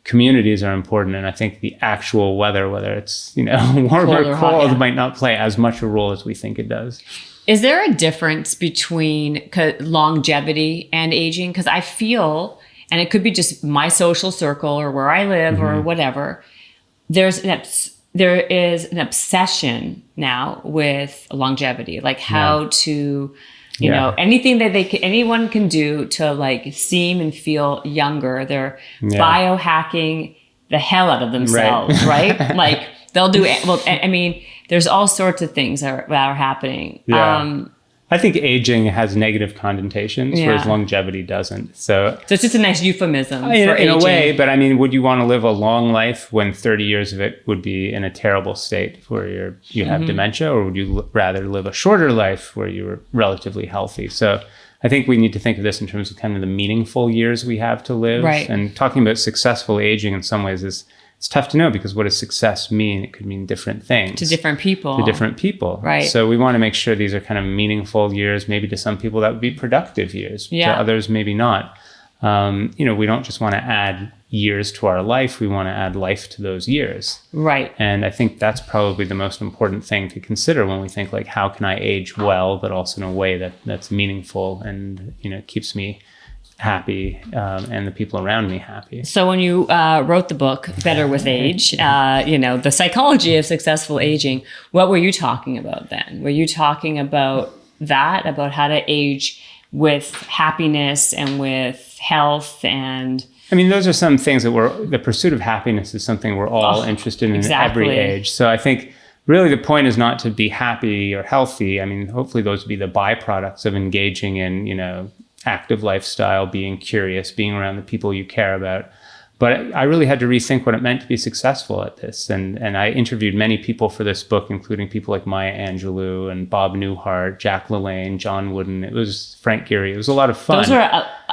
Speaker 3: communities are important. And I think the actual weather, whether it's, warm or cold, might not play as much a role as we think it does.
Speaker 2: Is there a difference between longevity and aging? Because I feel, and it could be just my social circle or where I live or whatever, there is an obsession now with longevity, like how to, anything that anyone can do to like seem and feel younger. They're biohacking the hell out of themselves, right? Like they'll do it. Well, I mean, there's all sorts of things that are happening.
Speaker 3: Yeah. I think aging has negative connotations, whereas longevity doesn't. So
Speaker 2: it's just a nice euphemism for
Speaker 3: in
Speaker 2: aging.
Speaker 3: a way, but I mean, would you want to live a long life when 30 years of it would be in a terrible state where you have dementia, or would you rather live a shorter life where you were relatively healthy? So I think we need to think of this in terms of kind of the meaningful years we have to live.
Speaker 2: Right.
Speaker 3: And talking about successful aging in some ways it's tough to know, because what does success mean? It could mean different things.
Speaker 2: To different people. Right.
Speaker 3: So we want to make sure these are kind of meaningful years. Maybe to some people that would be productive years. To others, maybe not. We don't just want to add years to our life. We want to add life to those years.
Speaker 2: Right.
Speaker 3: And I think that's probably the most important thing to consider when we think like, how can I age well, but also in a way that's meaningful and, keeps me happy and the people around me happy.
Speaker 2: So when you wrote the book, Better with Age, the psychology of successful aging, what were you talking about then? Were you talking about that, about how to age with happiness and with health? And
Speaker 3: I mean, those are some things that the pursuit of happiness is something we're all interested in every age. So I think really the point is not to be happy or healthy. I mean, hopefully those would be the byproducts of engaging in, active lifestyle, being curious, being around the people you care about. But I really had to rethink what it meant to be successful at this. And I interviewed many people for this book, including people like Maya Angelou and Bob Newhart, Jack LaLanne, John Wooden. It was Frank Gehry. It was a lot of fun.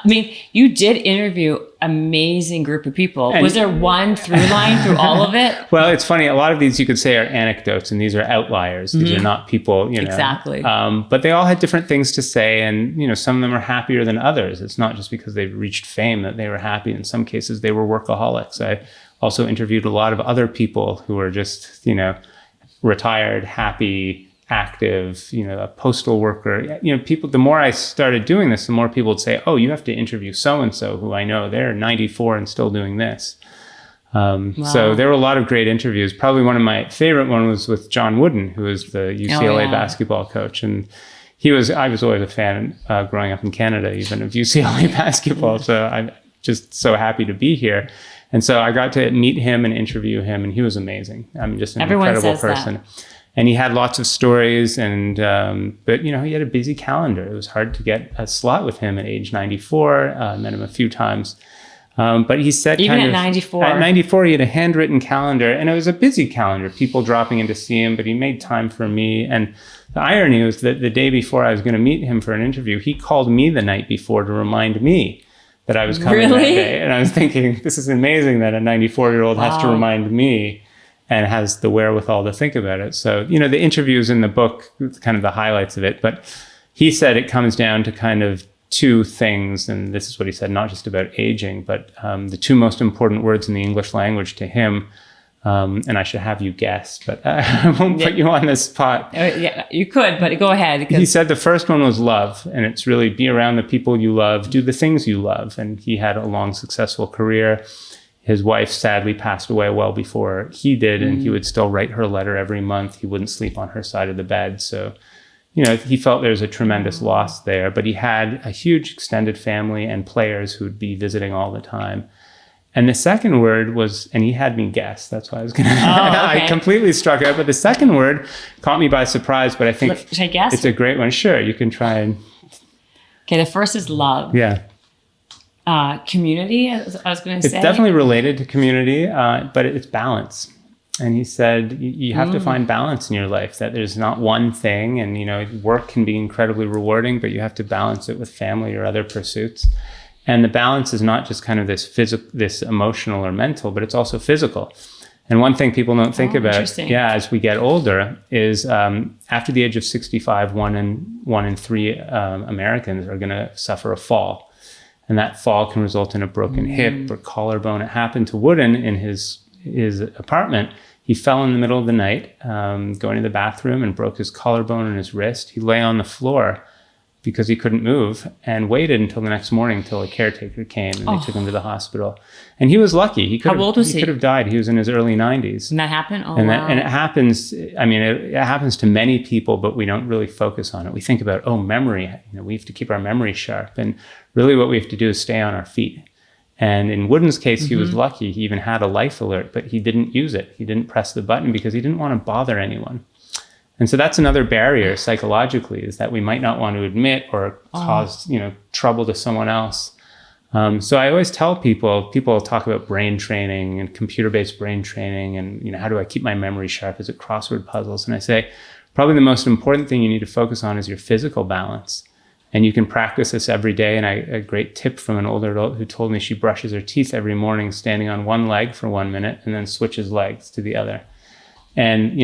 Speaker 2: You did interview amazing group of people. Was there one through line through all of it?
Speaker 3: Well, it's funny. A lot of these you could say are anecdotes, and these are outliers. These are not people,
Speaker 2: Exactly.
Speaker 3: But they all had different things to say, and some of them are happier than others. It's not just because they've reached fame that they were happy. In some cases, they were workaholics. I also interviewed a lot of other people who were just, retired, happy, active, a postal worker. People, the more I started doing this, the more people would say, oh, you have to interview so-and-so who I know, they're 94 and still doing this.
Speaker 2: Wow.
Speaker 3: So there were a lot of great interviews. Probably one of my favorite one was with John Wooden, who is the UCLA basketball coach. And I was always a fan growing up in Canada, even of UCLA basketball. So I'm just so happy to be here. And so I got to meet him and interview him, and he was amazing. I mean, just an incredible person. That. And he had lots of stories, but he had a busy calendar. It was hard to get a slot with him at age 94. I met him a few times. But he said
Speaker 2: even at 94.
Speaker 3: At 94, he had a handwritten calendar, and it was a busy calendar, people dropping in to see him, but he made time for me. And the irony was that the day before I was going to meet him for an interview, he called me the night before to remind me that I was coming that day. And I was thinking, this is amazing that a 94-year-old has to remind me and has the wherewithal to think about it. So, the interviews in the book, kind of the highlights of it, but he said it comes down to kind of two things, and this is what he said, not just about aging, but the two most important words in the English language to him And I should have you guess, but I won't put you on the spot.
Speaker 2: Yeah, you could, but go ahead.
Speaker 3: He said the first one was love, and it's really be around the people you love, do the things you love. And he had a long, successful career. His wife sadly passed away well before he did, and he would still write her a letter every month. He wouldn't sleep on her side of the bed. So, he felt there was a tremendous loss there, but he had a huge extended family and players who would be visiting all the time. And the second word was, and he had me guess, that's why I was going to, I completely struck out, but the second word caught me by surprise, but I think
Speaker 2: should I guess?
Speaker 3: It's a great one. Sure, you can try and.
Speaker 2: Okay, the first is love.
Speaker 3: Yeah.
Speaker 2: Community, I was going to say.
Speaker 3: It's definitely related to community, but it's balance. And he said, you have to find balance in your life, that there's not one thing. And, work can be incredibly rewarding, but you have to balance it with family or other pursuits. And the balance is not just kind of this emotional or mental, but it's also physical. And one thing people don't think about, as we get older, is after the age of 65, one in three Americans are going to suffer a fall. And that fall can result in a broken hip or collarbone. It happened to Wooden in his apartment. He fell in the middle of the night, going to the bathroom, and broke his collarbone and his wrist. He lay on the floor because he couldn't move, and waited until the next morning until a caretaker came and they took him to the hospital. And he was lucky.
Speaker 2: How old was he?
Speaker 3: He could have died. He was in his early 90s.
Speaker 2: And that happened?
Speaker 3: And it happens, it happens to many people, but we don't really focus on it. We think about, memory. We have to keep our memory sharp. And really what we have to do is stay on our feet. And in Wooden's case, he was lucky. He even had a life alert, but he didn't use it. He didn't press the button because he didn't want to bother anyone. And so that's another barrier psychologically, is that we might not want to admit or cause, trouble to someone else. So I always tell people talk about brain training and computer-based brain training and, how do I keep my memory sharp? Is it crossword puzzles? And I say, probably the most important thing you need to focus on is your physical balance. And you can practice this every day. And a great tip from an older adult who told me she brushes her teeth every morning, standing on one leg for 1 minute and then switches legs to the other. And,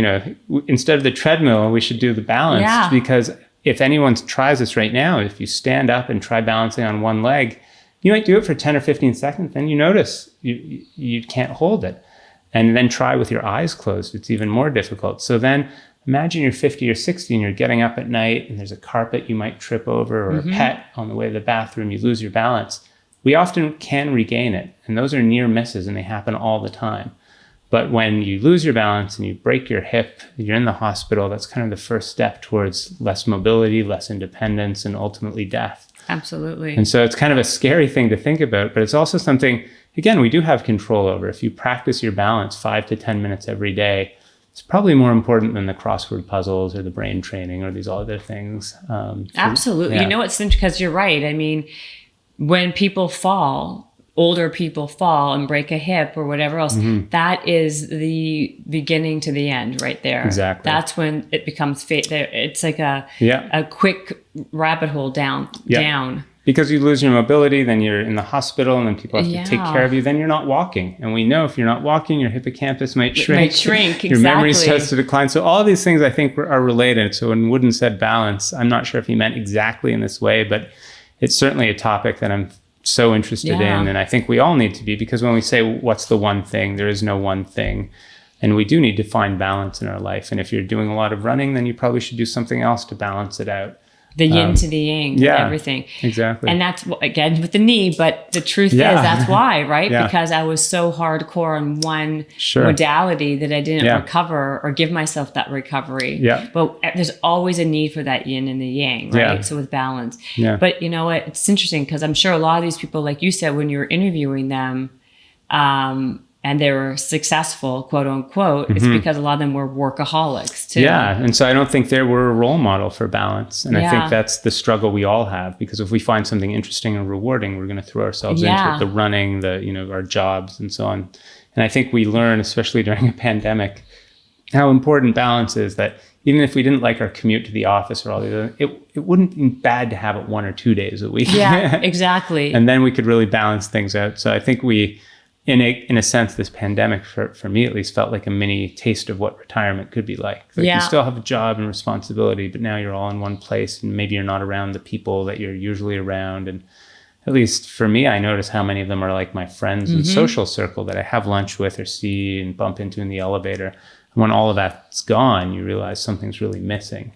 Speaker 3: instead of the treadmill, we should do the balance, because if anyone tries this right now, if you stand up and try balancing on one leg, you might do it for 10 or 15 seconds. Then you notice you can't hold it. And then try with your eyes closed. It's even more difficult. So then imagine you're 50 or 60 and you're getting up at night and there's a carpet you might trip over or a pet on the way to the bathroom, you lose your balance. We often can regain it. And those are near misses and they happen all the time. But when you lose your balance and you break your hip, you're in the hospital, that's kind of the first step towards less mobility, less independence, and ultimately death.
Speaker 2: Absolutely.
Speaker 3: And so it's kind of a scary thing to think about, but it's also something, again, we do have control over. If you practice your balance 5 to 10 minutes every day, it's probably more important than the crossword puzzles or the brain training or these other things.
Speaker 2: Absolutely.
Speaker 3: Yeah.
Speaker 2: It's because you're right. When people fall, older people fall and break a hip or whatever else, that is the beginning to the end right there.
Speaker 3: Exactly.
Speaker 2: That's when it becomes it's like a quick rabbit hole down.
Speaker 3: Because you lose your mobility, then you're in the hospital and then people have to take care of you. Then you're not walking. And we know if you're not walking, your hippocampus might shrink.
Speaker 2: Exactly.
Speaker 3: Your memory starts to decline. So all these things I think are related. So when Wooden said balance, I'm not sure if he meant exactly in this way, but it's certainly a topic that I'm so interested in, and I think we all need to be, because when we say what's the one thing, there is no one thing, and we do need to find balance in our life. And if you're doing a lot of running, then you probably should do something else to balance it out.
Speaker 2: The yin to the yang, everything.
Speaker 3: Exactly.
Speaker 2: And that's, again, with the knee, but the truth is that's why, right? Because I was so hardcore on one modality that I didn't recover or give myself that recovery. But there's always a need for that yin and the yang, right? So with balance. But you know what? It's interesting because I'm sure a lot of these people, like you said, when you were interviewing them, and they were successful, quote unquote, it's because a lot of them were workaholics too.
Speaker 3: Yeah. And so I don't think they were a role model for balance. And I think that's the struggle we all have, because if we find something interesting and rewarding, we're going to throw ourselves into it, the running, our jobs and so on. And I think we learn, especially during a pandemic, how important balance is, that even if we didn't like our commute to the office or all the other, it wouldn't be bad to have it 1 or 2 days a week.
Speaker 2: Yeah, exactly.
Speaker 3: And then we could really balance things out. So I think we, in a sense, this pandemic, for me at least, felt like a mini taste of what retirement could be like. You still have a job and responsibility, but now you're all in one place, and maybe you're not around the people that you're usually around. And at least for me, I notice how many of them are like my friends and social circle that I have lunch with or see and bump into in the elevator. And when all of that's gone, you realize something's really missing.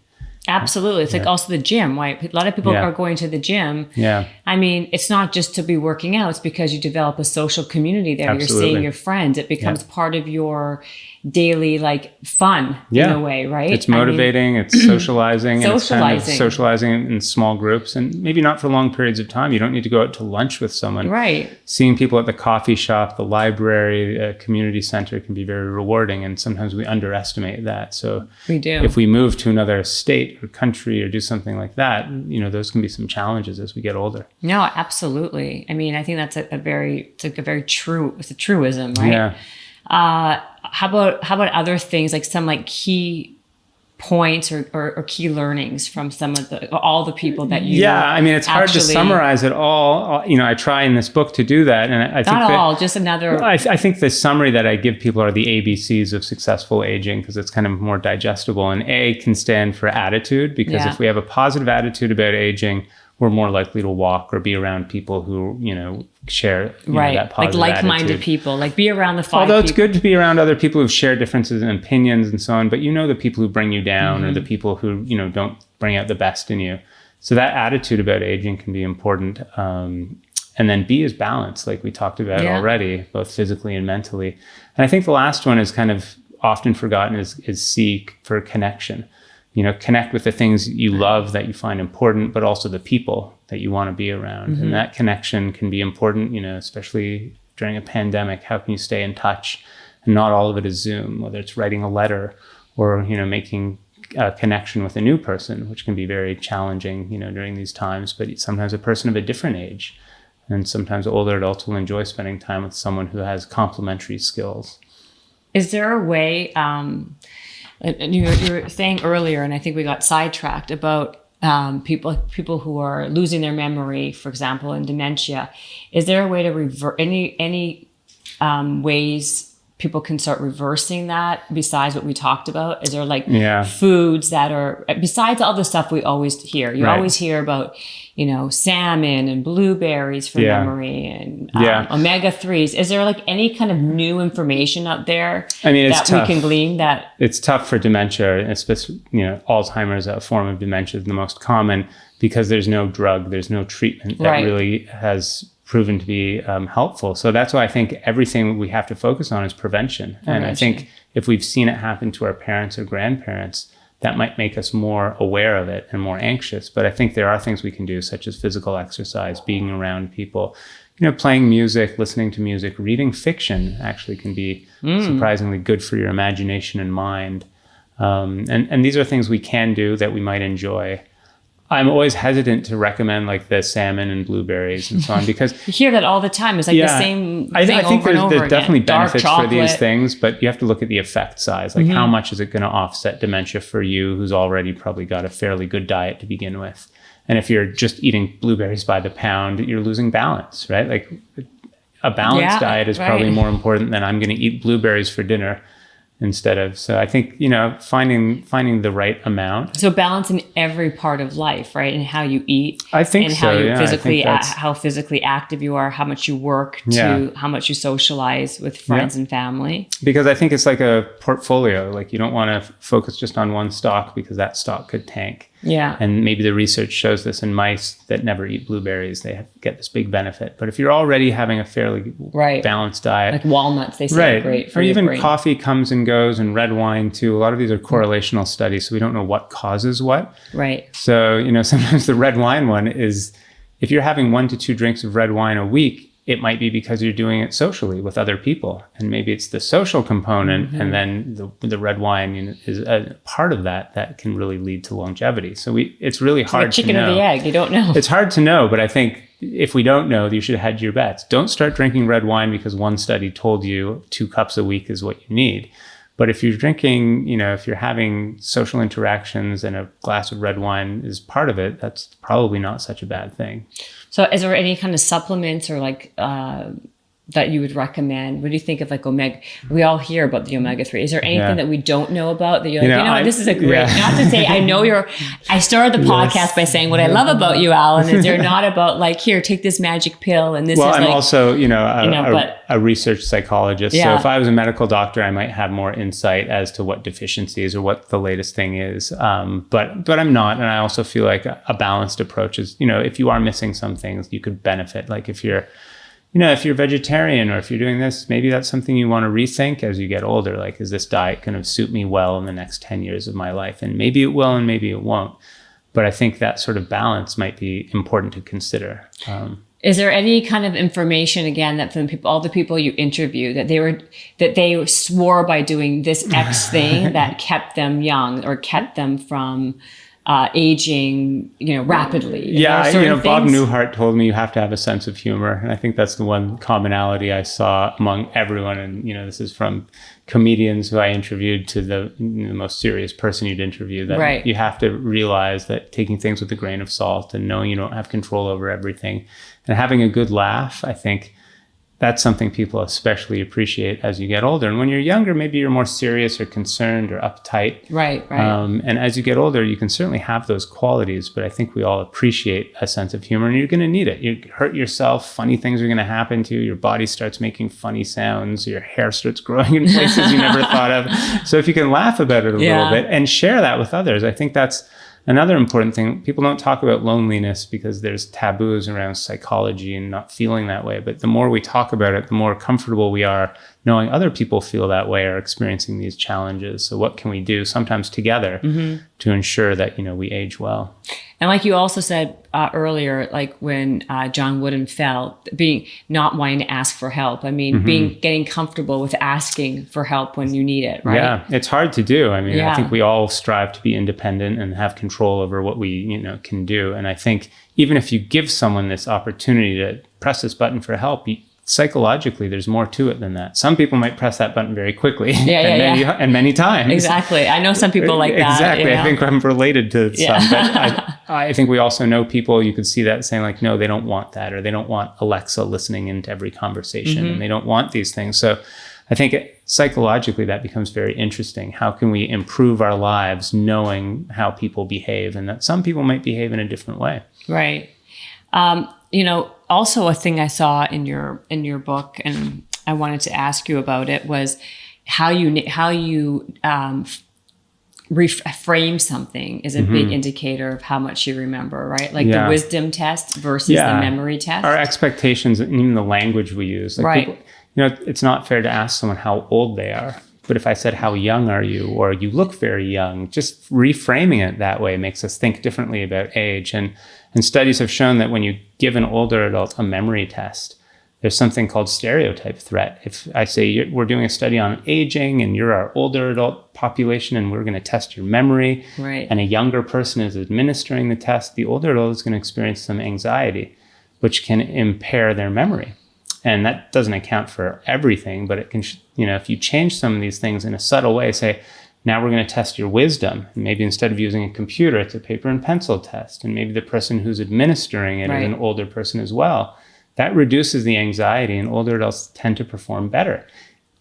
Speaker 2: Absolutely. It's like also the gym, right? A lot of people are going to the gym.
Speaker 3: Yeah.
Speaker 2: I mean, it's not just to be working out. It's because you develop a social community there.
Speaker 3: Absolutely.
Speaker 2: You're seeing your friends. It becomes part of your daily fun in a way, right?
Speaker 3: It's motivating. It's socializing. And it's kind of
Speaker 2: Socializing.
Speaker 3: socializing in small groups, and maybe not for long periods of time. You don't need to go out to lunch with someone.
Speaker 2: Right.
Speaker 3: Seeing people at the coffee shop, the library, community center can be very rewarding, and sometimes we underestimate that. So
Speaker 2: We do.
Speaker 3: if we move to another state or country or do something like that, those can be some challenges as we get older.
Speaker 2: No, absolutely. I mean, I think that's it's a truism, right?
Speaker 3: Yeah.
Speaker 2: How about other things, like some key points or key learnings from some of all the people that you
Speaker 3: it's hard to summarize it all. I try in this book to do that, and I think
Speaker 2: not all, just another.
Speaker 3: I think the summary that I give people are the ABCs of successful aging, because it's kind of more digestible. And A can stand for attitude, because if we have a positive attitude about aging, we're more likely to walk or be around people who share that positive
Speaker 2: like-minded
Speaker 3: attitude.
Speaker 2: people, be around the five.
Speaker 3: Although it's good to be around other people who share differences in opinions and so on, but the people who bring you down or the people who don't bring out the best in you. So that attitude about aging can be important. And then B is balance, like we talked about already, both physically and mentally. And I think the last one is kind of often forgotten, is C for connection. Connect with the things you love that you find important, but also the people that you want to be around. And that connection can be important, especially during a pandemic. How can you stay in touch? And not all of it is Zoom, whether it's writing a letter or, making a connection with a new person, which can be very challenging, during these times. But sometimes a person of a different age, and sometimes older adults will enjoy spending time with someone who has complementary skills.
Speaker 2: Is there a way, and you were saying earlier, and I think we got sidetracked about people who are losing their memory, for example, in dementia. Is there a way to revert any ways people can start reversing that besides what we talked about? Is there foods that are, besides all the stuff we always hear? You always hear about, salmon and blueberries for memory and omega-3s. Is there any kind of new information out there that
Speaker 3: tough.
Speaker 2: we can glean that?
Speaker 3: It's tough for dementia, especially, Alzheimer's, a form of dementia, is the most common, because there's no drug, there's no treatment that really has proven to be helpful. So that's why I think everything we have to focus on is prevention. And I think if we've seen it happen to our parents or grandparents, that might make us more aware of it and more anxious. But I think there are things we can do, such as physical exercise, being around people, playing music, listening to music, reading fiction actually can be surprisingly good for your imagination and mind. And these are things we can do that we might enjoy. I'm always hesitant to recommend the salmon and blueberries and so on, because
Speaker 2: you hear that all the time. It's the same thing.
Speaker 3: I think
Speaker 2: over and over
Speaker 3: there's definitely
Speaker 2: again.
Speaker 3: benefits for these things, but you have to look at the effect size. How much is it going to offset dementia for you, who's already probably got a fairly good diet to begin with? And if you're just eating blueberries by the pound, you're losing balance, right? A balanced diet is probably more important than I'm going to eat blueberries for dinner instead of. So I think, finding the right amount.
Speaker 2: So balance in every part of life, right? And how you eat.
Speaker 3: I think
Speaker 2: and
Speaker 3: so,
Speaker 2: how you
Speaker 3: yeah.
Speaker 2: how physically active you are, how much you work, to how much you socialize with friends and family.
Speaker 3: Because I think it's like a portfolio. You don't want to focus just on one stock, because that stock could tank.
Speaker 2: Yeah.
Speaker 3: And maybe the research shows this in mice that never eat blueberries. They get this big benefit. But if you're already having a fairly balanced diet.
Speaker 2: Like walnuts, they say are great for
Speaker 3: or
Speaker 2: your
Speaker 3: even
Speaker 2: brain.
Speaker 3: Coffee comes and goes, and red wine too. A lot of these are correlational studies, so we don't know what causes what.
Speaker 2: Right.
Speaker 3: So, sometimes the red wine one is, if you're having 1 to 2 drinks of red wine a week, it might be because you're doing it socially with other people. And maybe it's the social component, and then the red wine is a part of that can really lead to longevity. So it's really hard to know.
Speaker 2: Chicken or the egg, you don't know.
Speaker 3: It's hard to know, but I think if we don't know, you should hedge your bets. Don't start drinking red wine because one study told you 2 cups a week is what you need. But if you're drinking, if you're having social interactions and a glass of red wine is part of it, that's probably not such a bad thing.
Speaker 2: So is there any kind of supplements or that you would recommend? What do you think of like omega? We all hear about the omega-3. Is there anything that we don't know about that you're like, this is a great, not to say, I started the podcast by saying what I love about you, Alan, is they're not about like, here, take this magic pill. And this is
Speaker 3: I'm
Speaker 2: like,
Speaker 3: also, a research psychologist. So if I was a medical doctor, I might have more insight as to what deficiencies or what the latest thing is. But I'm not. And I also feel like a balanced approach is, if you are missing some things, you could benefit. Like if you're vegetarian or if you're doing this, maybe that's something you want to rethink as you get older. Like, is this diet going to suit me well in the next 10 years of my life? And maybe it will, and maybe it won't. But I think that sort of balance might be important to consider.
Speaker 2: Is there any kind of information, again, that from all the people you interview, that they swore by doing this X thing that kept them young or kept them from aging, rapidly?
Speaker 3: Bob Newhart told me you have to have a sense of humor. And I think that's the one commonality I saw among everyone. And, this is from comedians who I interviewed to the most serious person you'd interview, that you have to realize that taking things with a grain of salt and knowing you don't have control over everything and having a good laugh, I think that's something people especially appreciate as you get older. And when you're younger, maybe you're more serious or concerned or uptight.
Speaker 2: Right.
Speaker 3: And as you get older, you can certainly have those qualities, but I think we all appreciate a sense of humor, and you're going to need it. You hurt yourself, funny things are going to happen to you, your body starts making funny sounds, your hair starts growing in places you never thought of. So if you can laugh about it a little bit and share that with others, I think that's another important thing. People don't talk about loneliness because there's taboos around psychology and not feeling that way. But the more we talk about it, the more comfortable we are knowing other people feel that way or experiencing these challenges. So what can we do sometimes together to ensure that, we age well?
Speaker 2: And like you also said earlier, like when John Wooden fell, not wanting to ask for help. I mean, getting comfortable with asking for help when you need it, right?
Speaker 3: Yeah, it's hard to do. I mean, I think we all strive to be independent and have control over what we, can do. And I think even if you give someone this opportunity to press this button for help, psychologically, there's more to it than that. Some people might press that button very quickly and many times.
Speaker 2: Exactly. I know some people like that.
Speaker 3: Exactly. I think I'm related to some. But I think we also know people, you could see that saying like, no, they don't want that, or they don't want Alexa listening into every conversation, and they don't want these things. So I think psychologically that becomes very interesting. How can we improve our lives knowing how people behave, and that some people might behave in a different way? Right.
Speaker 2: Also a thing I saw in your book, and I wanted to ask you about it, was how you reframe something is a big indicator of how much you remember, right? Like the wisdom test versus the memory test.
Speaker 3: Our expectations and even the language we use. Like people, it's not fair to ask someone how old they are. But if I said, how young are you? Or you look very young, just reframing it that way makes us think differently about age. And studies have shown that when you give an older adult a memory test, there's something called stereotype threat. If I say we're doing a study on aging and you're our older adult population and we're going to test your memory, and a younger person is administering the test, the older adult is going to experience some anxiety, which can impair their memory. And that doesn't account for everything, but it can, if you change some of these things in a subtle way, say, now we're going to test your wisdom. And maybe instead of using a computer, it's a paper and pencil test. And maybe the person who's administering it is an older person as well. That reduces the anxiety, and older adults tend to perform better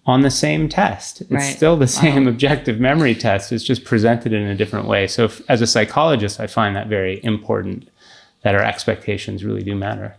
Speaker 3: on the same test. It's still the same objective memory test. It's just presented in a different way. So as a psychologist, I find that very important, that our expectations really do matter.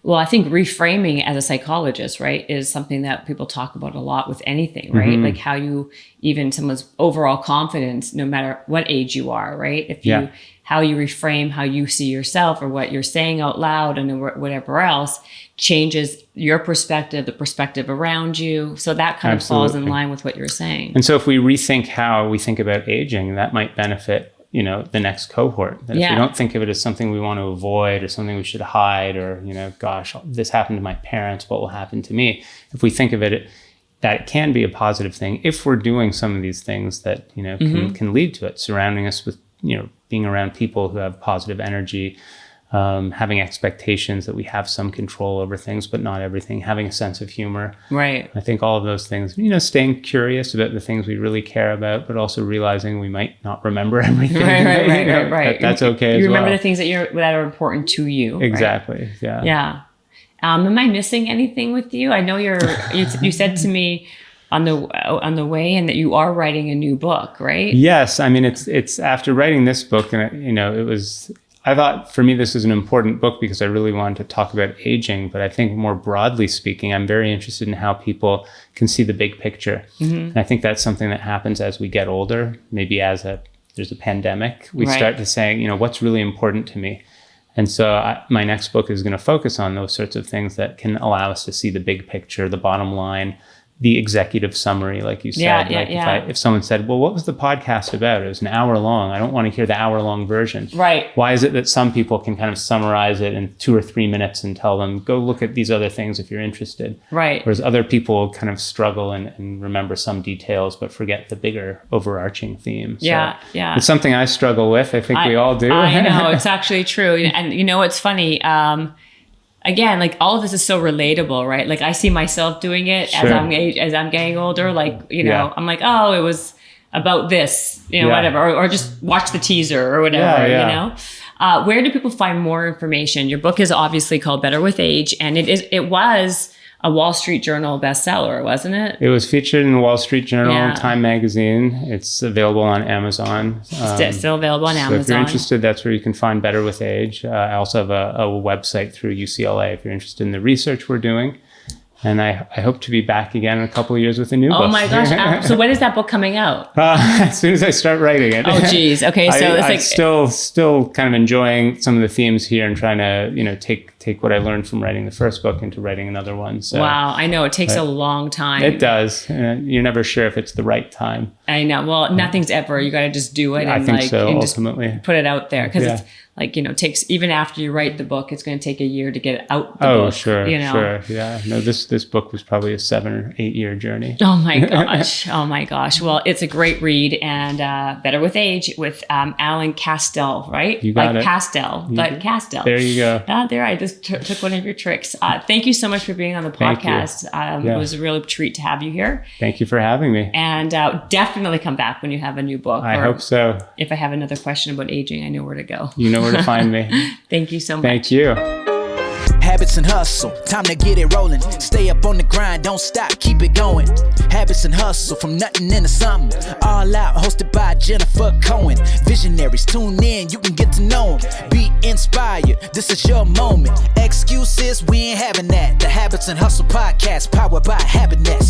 Speaker 2: Well, I think reframing as a psychologist, right, is something that people talk about a lot with anything, right? Like how you, even someone's overall confidence, no matter what age you are, right? If you, how you reframe how you see yourself or what you're saying out loud and whatever else changes your perspective, the perspective around you. So that kind of falls in line with what you're saying.
Speaker 3: And so if we rethink how we think about aging, that might benefit the next cohort. That if we don't think of it as something we want to avoid or something we should hide, or, gosh, this happened to my parents, what will happen to me? If we think of it, that it can be a positive thing if we're doing some of these things that, can lead to it, surrounding us with, being around people who have positive energy, having expectations that we have some control over things, but not everything, having a sense of humor.
Speaker 2: Right.
Speaker 3: I think all of those things, staying curious about the things we really care about, but also realizing we might not remember everything.
Speaker 2: Right.
Speaker 3: That's okay as well.
Speaker 2: You remember the things that are important to you.
Speaker 3: Exactly.
Speaker 2: Right? Yeah. Am I missing anything with you? I know you said to me on the way in that you are writing a new book, right?
Speaker 3: Yes. I mean, it's after writing this book, and I thought for me, this was an important book because I really wanted to talk about aging. But I think more broadly speaking, I'm very interested in how people can see the big picture. And I think that's something that happens as we get older. Maybe there's a pandemic, we start to say, what's really important to me. And so my next book is going to focus on those sorts of things that can allow us to see the big picture, the bottom line, the executive summary, like you said. If someone said, well, what was the podcast about? It was an hour long. I don't want to hear the hour-long version.
Speaker 2: Right.
Speaker 3: Why is it that some people can kind of summarize it in 2 or 3 minutes and tell them, go look at these other things if you're interested?
Speaker 2: Right.
Speaker 3: Whereas other people kind of struggle and remember some details, but forget the bigger overarching theme.
Speaker 2: Yeah.
Speaker 3: It's something I struggle with. I think we all do.
Speaker 2: I know. It's actually true. And it's funny. Again, like all of this is so relatable, right? Like I see myself doing it as I'm getting older. Like, I'm like, oh, it was about this, whatever, or just watch the teaser or whatever, Where do people find more information? Your book is obviously called Better with Age, and it was a Wall Street Journal bestseller, wasn't it?
Speaker 3: It was featured in the Wall Street Journal, Time Magazine. It's available on Amazon.
Speaker 2: Still available on Amazon.
Speaker 3: So if you're interested, that's where you can find Better with Age. I also have a website through UCLA if you're interested in the research we're doing. And I hope to be back again in a couple of years with a new book.
Speaker 2: Oh my gosh. So when is that book coming out?
Speaker 3: As soon as I start writing it.
Speaker 2: Oh geez. Okay. So
Speaker 3: I'm still kind of enjoying some of the themes here and trying to, take what I learned from writing the first book into writing another one. So,
Speaker 2: wow. I know it takes a long time.
Speaker 3: It does. You're never sure if it's the right time.
Speaker 2: I know. Well, nothing's ever. You got to just do it.
Speaker 3: I think so, ultimately.
Speaker 2: Put it out there. Because it's like, takes, even after you write the book, it's going to take a year to get out the book.
Speaker 3: Oh, sure. Sure. Yeah. No, this book was probably a 7 or 8 year journey.
Speaker 2: Oh my gosh. Oh my gosh. Well, it's a great read, and Better with Age with Alan Castel, right?
Speaker 3: You got it.
Speaker 2: Pastel, but Castel.
Speaker 3: There you go.
Speaker 2: There, I just took one of your tricks. Thank you so much for being on the podcast. It was a real treat to have you here.
Speaker 3: Thank you for having me.
Speaker 2: And definitely come back when you have a new book.
Speaker 3: I hope so.
Speaker 2: If I have another question about aging, I know where to go.
Speaker 3: You know where to find me.
Speaker 2: Thank you so much.
Speaker 3: Thank you.
Speaker 4: Habits and hustle, time to get it rolling. Stay up on the grind, don't stop, keep it going. Habits and hustle, from nothing into something. All out, hosted by Jennifer Cohen. Visionaries, tune in, you can get to know them. Be inspired, this is your moment. Excuses, we ain't having that. The Habits and Hustle podcast, powered by Happiness.